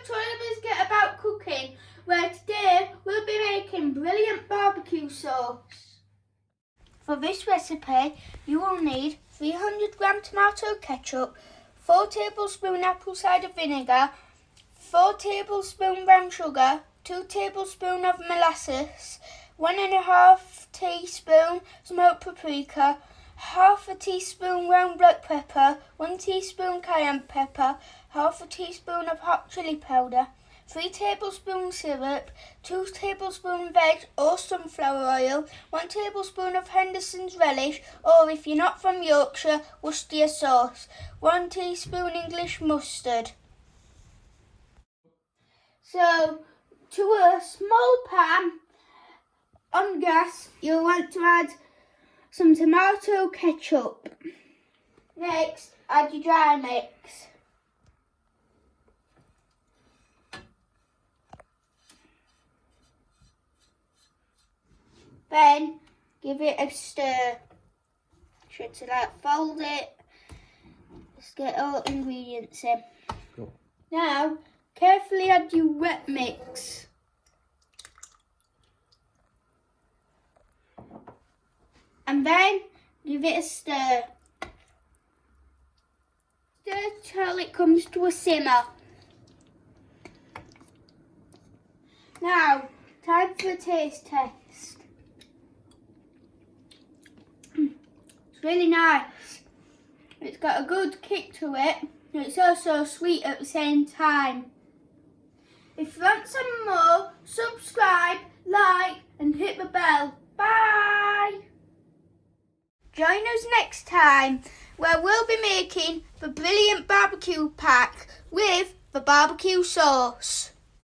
tutorial biscuit about cooking, where today we'll be making brilliant barbecue sauce. For this recipe, you will need 300 gram tomato ketchup, 4 tablespoon apple cider vinegar, 4 tablespoon brown sugar, 2 tablespoon of molasses, 1.5 teaspoon smoked paprika, half a teaspoon ground black pepper, 1 teaspoon cayenne pepper, half a teaspoon of hot chilli powder, 3 tablespoons syrup, 2 tablespoons veg or sunflower oil, 1 tablespoon of Henderson's relish, or if you're not from Yorkshire, Worcestershire sauce, 1 teaspoon English mustard. So, to a small pan on gas, you'll want to add some tomato ketchup. Next, add your dry mix. Then, give it a stir. Try to fold it. Just get all ingredients in. Cool. Now, carefully add your wet mix. And then give it a stir. Stir till it comes to a simmer. Now, time for a taste test. It's really nice. It's got a good kick to it, and it's also sweet at the same time. If you want some more, subscribe, like, and hit the bell. Bye! Join us next time, where we'll be making the brilliant barbecue pack with the barbecue sauce.